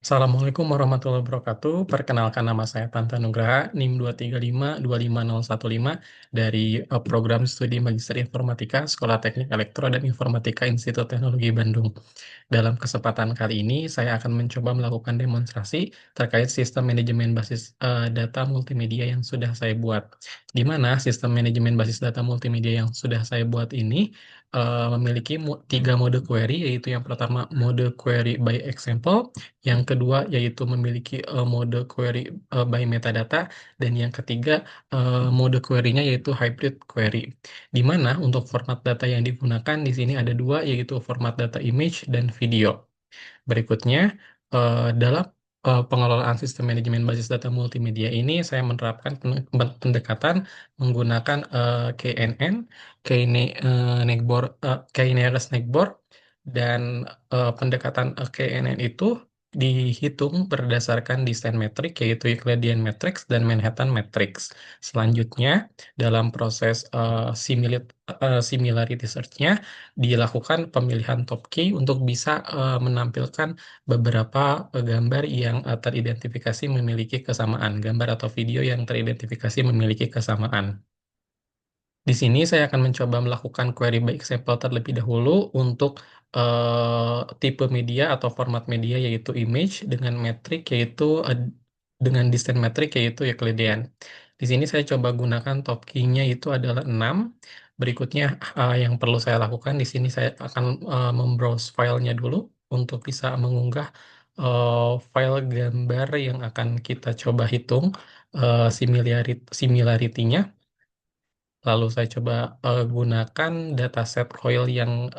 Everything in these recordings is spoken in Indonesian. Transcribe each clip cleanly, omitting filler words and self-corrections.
Assalamualaikum warahmatullahi wabarakatuh. Perkenalkan nama saya Tanta Nugraha, NIM 235 25015 dari program studi Magister Informatika Sekolah Teknik Elektro dan Informatika Institut Teknologi Bandung. Dalam kesempatan kali ini, saya akan mencoba melakukan demonstrasi terkait sistem manajemen basis data multimedia yang sudah saya buat. Di mana sistem manajemen basis data multimedia yang sudah saya buat ini memiliki tiga mode query, yaitu yang pertama mode query by example, yang kedua yaitu memiliki mode query by metadata, dan yang ketiga mode query-nya yaitu hybrid query. Di mana untuk format data yang digunakan di sini ada dua, yaitu format data image dan video. Berikutnya, dalam pengelolaan sistem manajemen basis data multimedia ini, saya menerapkan pendekatan menggunakan KNN, K-nearest neighbor, dan pendekatan KNN itu dihitung berdasarkan desain metrik, yaitu Euclidean matrix dan Manhattan matrix. Selanjutnya, dalam proses similarity search-nya, dilakukan pemilihan top key untuk bisa menampilkan beberapa gambar yang teridentifikasi memiliki kesamaan, gambar atau video yang teridentifikasi memiliki kesamaan. Di sini saya akan mencoba melakukan query by example terlebih dahulu untuk tipe media atau format media, yaitu image, dengan metrik yaitu dengan desain metrik yaitu Euclidean. Di sini saya coba gunakan top key-nya itu adalah 6. Berikutnya yang perlu saya lakukan di sini, saya akan membrowse filenya dulu untuk bisa mengunggah file gambar yang akan kita coba hitung similarity-nya. Lalu saya coba gunakan dataset coil yang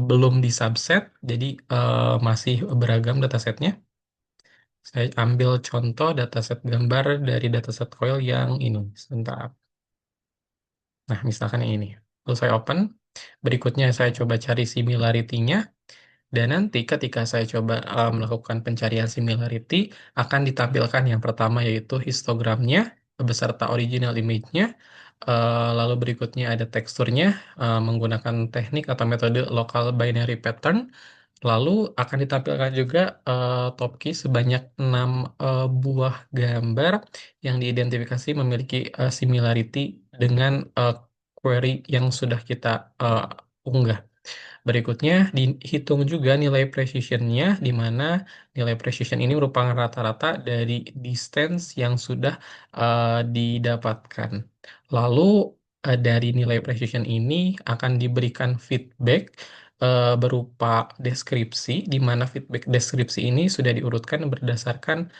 belum disubset, jadi masih beragam datasetnya. Saya ambil contoh dataset gambar dari dataset coil yang ini. Sebentar. Nah, misalkan yang ini. Lalu saya open. Berikutnya saya coba cari similarity-nya. Dan nanti ketika saya coba melakukan pencarian similarity, akan ditampilkan yang pertama yaitu histogramnya beserta original image-nya. Lalu berikutnya ada teksturnya menggunakan teknik atau metode local binary pattern. Lalu akan ditampilkan juga top key sebanyak 6 buah gambar yang diidentifikasi memiliki similarity dengan query yang sudah kita unggah. Berikutnya dihitung juga nilai precision-nya, di mana nilai precision ini merupakan rata-rata dari distance yang sudah didapatkan. Lalu dari nilai precision ini akan diberikan feedback berupa deskripsi, di mana feedback deskripsi ini sudah diurutkan berdasarkan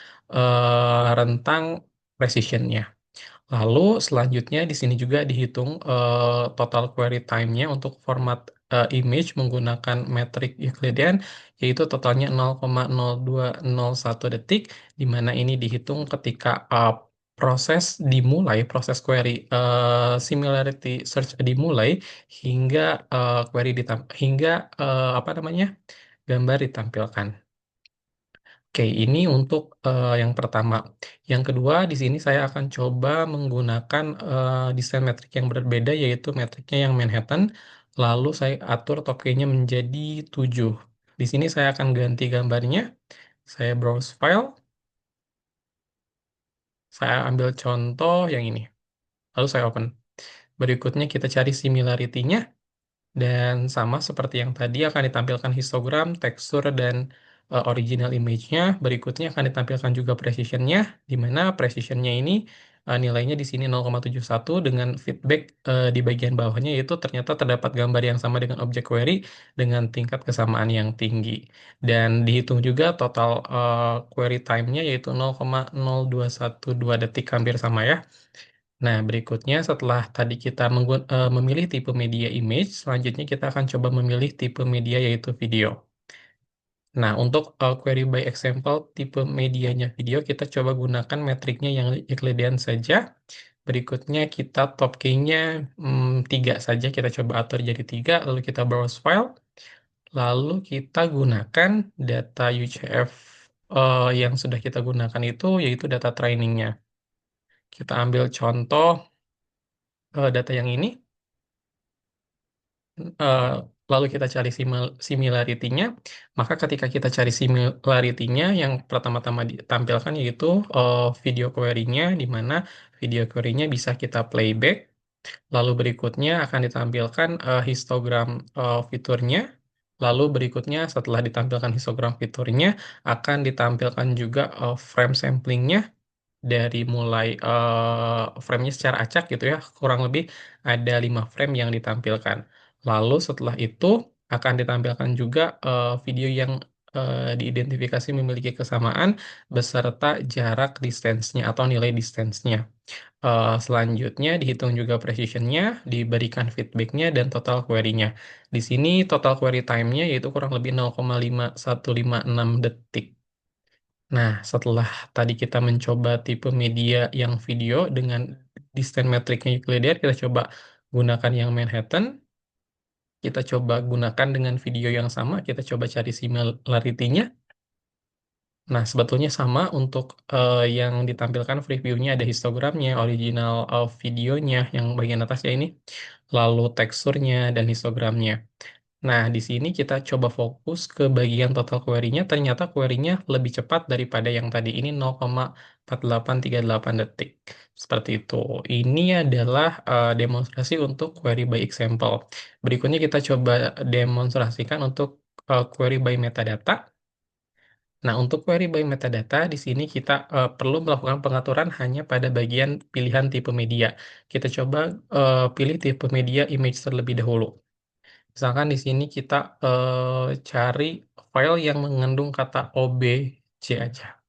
rentang precision-nya. Lalu selanjutnya di sini juga dihitung total query time-nya untuk format image menggunakan metrik Euclidean, yaitu totalnya 0,0201 detik, di mana ini dihitung ketika proses dimulai, proses query similarity search dimulai hingga hingga apa namanya, gambar ditampilkan. Oke, ini untuk yang pertama. Yang kedua, di sini saya akan coba menggunakan desain metrik yang berbeda, yaitu metriknya yang Manhattan. Lalu saya atur top key-nya menjadi 7. Di sini saya akan ganti gambarnya. Saya browse file. Saya ambil contoh yang ini. Lalu saya open. Berikutnya kita cari similarity-nya. Dan sama seperti yang tadi akan ditampilkan histogram, tekstur, dan original image-nya. Berikutnya akan ditampilkan juga precision-nya, di mana precision-nya ini nilainya di sini 0,71 dengan feedback di bagian bawahnya, yaitu ternyata terdapat gambar yang sama dengan objek query dengan tingkat kesamaan yang tinggi. Dan dihitung juga total query time-nya yaitu 0,0212 detik, hampir sama ya. Nah, berikutnya setelah tadi kita memilih tipe media image, selanjutnya kita akan coba memilih tipe media yaitu video. Nah, untuk query by example tipe medianya video, kita coba gunakan metriknya yang Euclidean saja. Berikutnya kita top key-nya 3 saja, kita coba atur jadi 3, lalu kita browse file, lalu kita gunakan data UCF yang sudah kita gunakan itu, yaitu data trainingnya. Kita ambil contoh data yang ini. lalu kita cari similarity-nya, maka ketika kita cari similarity-nya, yang pertama-tama ditampilkan yaitu video query-nya, di mana video query-nya bisa kita playback, lalu berikutnya akan ditampilkan histogram fiturnya, lalu berikutnya setelah ditampilkan histogram fiturnya, akan ditampilkan juga frame samplingnya, dari mulai frame-nya secara acak gitu ya, kurang lebih ada 5 frame yang ditampilkan. Lalu setelah itu akan ditampilkan juga video yang diidentifikasi memiliki kesamaan beserta jarak distance-nya atau nilai distance-nya. Selanjutnya dihitung juga precision-nya, diberikan feedback-nya dan total query-nya. Di sini total query time-nya yaitu kurang lebih 0,5156 detik. Nah, setelah tadi kita mencoba tipe media yang video dengan distance metricnya Euclidean, kita coba gunakan yang Manhattan. Kita coba gunakan dengan video yang sama, kita coba cari similarity-nya. Nah, sebetulnya sama untuk yang ditampilkan preview-nya, ada histogramnya, original videonya, yang bagian atasnya ini, lalu teksturnya dan histogramnya. Nah, di sini kita coba fokus ke bagian total query-nya. Ternyata query-nya lebih cepat daripada yang tadi ini 0,4838 detik. Seperti itu. Ini adalah demonstrasi untuk query by example. Berikutnya kita coba demonstrasikan untuk query by metadata. Nah, untuk query by metadata, di sini kita perlu melakukan pengaturan hanya pada bagian pilihan tipe media. Kita coba pilih tipe media image terlebih dahulu. Misalkan di sini kita cari file yang mengandung kata OBJ aja.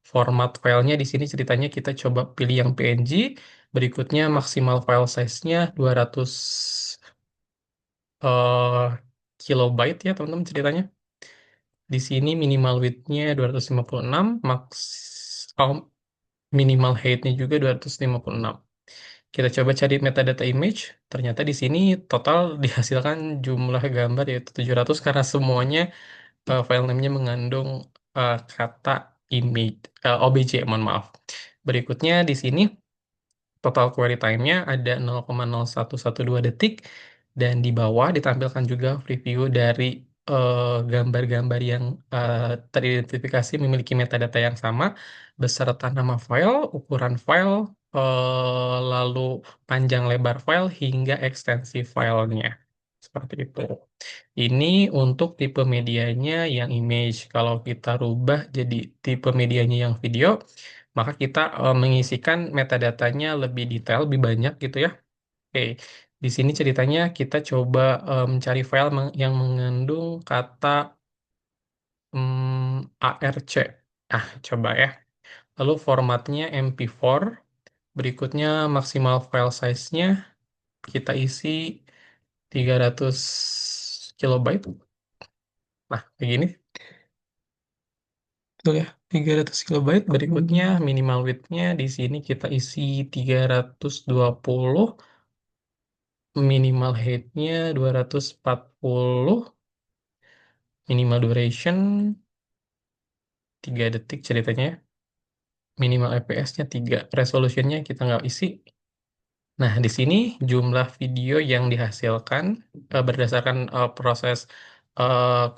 Format filenya di sini ceritanya kita coba pilih yang PNG, berikutnya maksimal file size-nya 200 eh, kilobyte ya teman-teman ceritanya. Di sini minimal width-nya 256, oh, minimal height-nya juga 256. Kita coba cari metadata image. Ternyata di sini total dihasilkan jumlah gambar yaitu 700 karena semuanya file name-nya mengandung kata image, OBJ, mohon maaf. Berikutnya di sini total query time-nya ada 0,0112 detik dan di bawah ditampilkan juga preview dari gambar-gambar yang teridentifikasi memiliki metadata yang sama beserta nama file, ukuran file, lalu panjang lebar file hingga ekstensi filenya. Seperti itu. Ini untuk tipe medianya yang image. Kalau kita rubah jadi tipe medianya yang video, maka kita mengisikan metadatanya lebih detail, lebih banyak gitu ya. Oke, di sini ceritanya kita coba mencari file yang mengandung kata ARC. Ah, coba ya. Lalu formatnya MP4. Berikutnya maksimal file size-nya kita isi 300 kilobyte. Nah, kayak gini. Tuh ya, 300 kilobyte. Berikutnya minimal width-nya di sini kita isi 320, minimal height-nya 240, minimal duration 3 detik ceritanya, minimal fps-nya 3, resolution-nya kita nggak isi. Nah, di sini jumlah video yang dihasilkan berdasarkan proses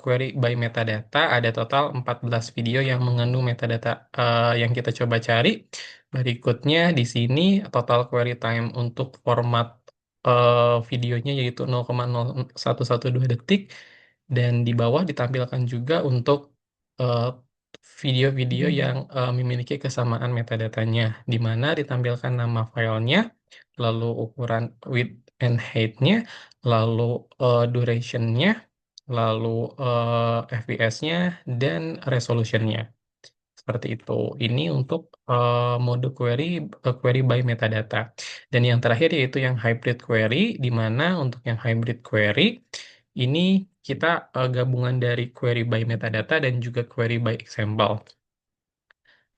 query by metadata ada total 14 video yang mengandung metadata yang kita coba cari. Berikutnya di sini total query time untuk format videonya yaitu 0,0112 detik dan di bawah ditampilkan juga untuk eh, video-video yang memiliki kesamaan metadatanya di mana ditampilkan nama filenya, lalu ukuran width and height-nya, lalu duration-nya, lalu FPS-nya, dan resolution-nya. Seperti itu. Ini untuk mode query, query by metadata. Dan yang terakhir yaitu yang hybrid query, di mana untuk yang hybrid query, ini kita gabungan dari query by metadata dan juga query by example.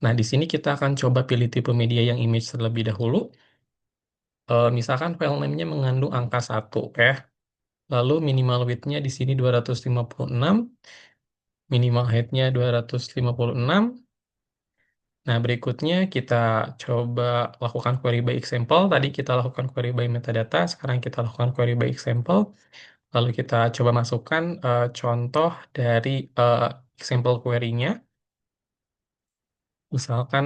Nah, di sini kita akan coba pilih tipe media yang image terlebih dahulu. Misalkan file name-nya mengandung angka 1 ya. Lalu minimal width-nya di sini 256, minimal height-nya 256. Nah, berikutnya kita coba lakukan query by example. Tadi kita lakukan query by metadata, sekarang kita lakukan query by example. Lalu kita coba masukkan contoh dari example query-nya. Misalkan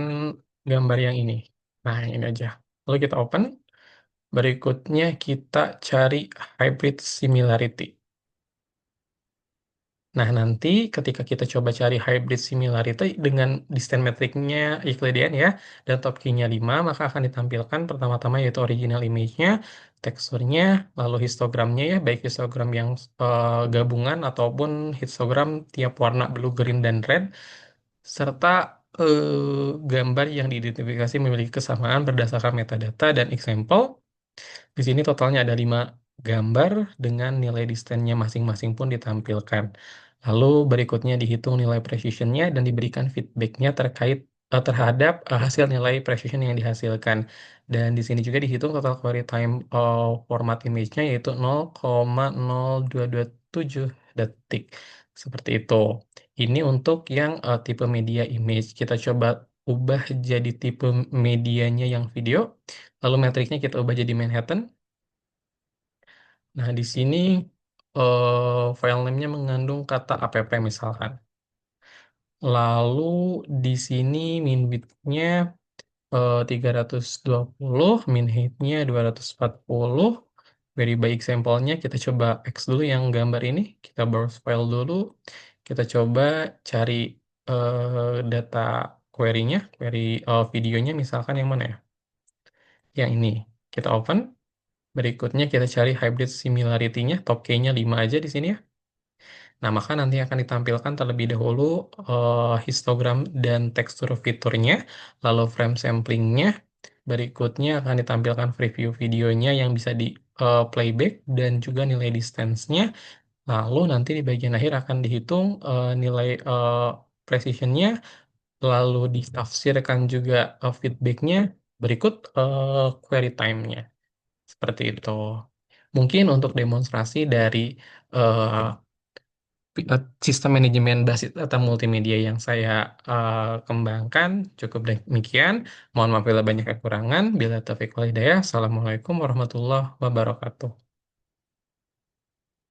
gambar yang ini. Nah, yang ini aja. Lalu kita open. Berikutnya kita cari hybrid similarity. Nah, nanti ketika kita coba cari hybrid similarity dengan distance metricnya Euclidean ya, dan top key-nya 5, maka akan ditampilkan pertama-tama yaitu original image-nya, teksturnya, lalu histogramnya ya, baik histogram yang gabungan ataupun histogram tiap warna blue, green, dan red, serta gambar yang diidentifikasi memiliki kesamaan berdasarkan metadata dan example. Di sini totalnya ada 5 gambar dengan nilai distance-nya masing-masing pun ditampilkan. Lalu berikutnya dihitung nilai precision-nya dan diberikan feedback-nya terkait terhadap hasil nilai precision yang dihasilkan. Dan di sini juga dihitung total query time format image-nya yaitu 0,0227 detik. Seperti itu. Ini untuk yang tipe media image. Kita coba ubah jadi tipe medianya yang video. Lalu metriknya kita ubah jadi Manhattan. Nah, di sini file name-nya mengandung kata app misalkan. Lalu di sini min width-nya 320, min height-nya 240. Very by example-nya kita coba X dulu yang gambar ini. Kita browse file dulu. Kita coba cari data query-nya, query videonya misalkan yang mana ya? Yang ini. Kita open. Berikutnya kita cari hybrid similarity-nya, top K-nya 5 aja di sini ya. Nah, maka nanti akan ditampilkan terlebih dahulu histogram dan tekstur fiturnya, lalu frame sampling-nya. Berikutnya akan ditampilkan preview videonya yang bisa di playback dan juga nilai distance-nya. Lalu nanti di bagian akhir akan dihitung nilai precision-nya, lalu ditafsirkan juga feedback-nya, berikut query time-nya. Seperti itu. Mungkin untuk demonstrasi dari eh, sistem manajemen basis data multimedia yang saya kembangkan cukup demikian. Mohon maaf bila banyak kekurangan. Bila taufiq wal hidayah. Assalamualaikum warahmatullahi wabarakatuh.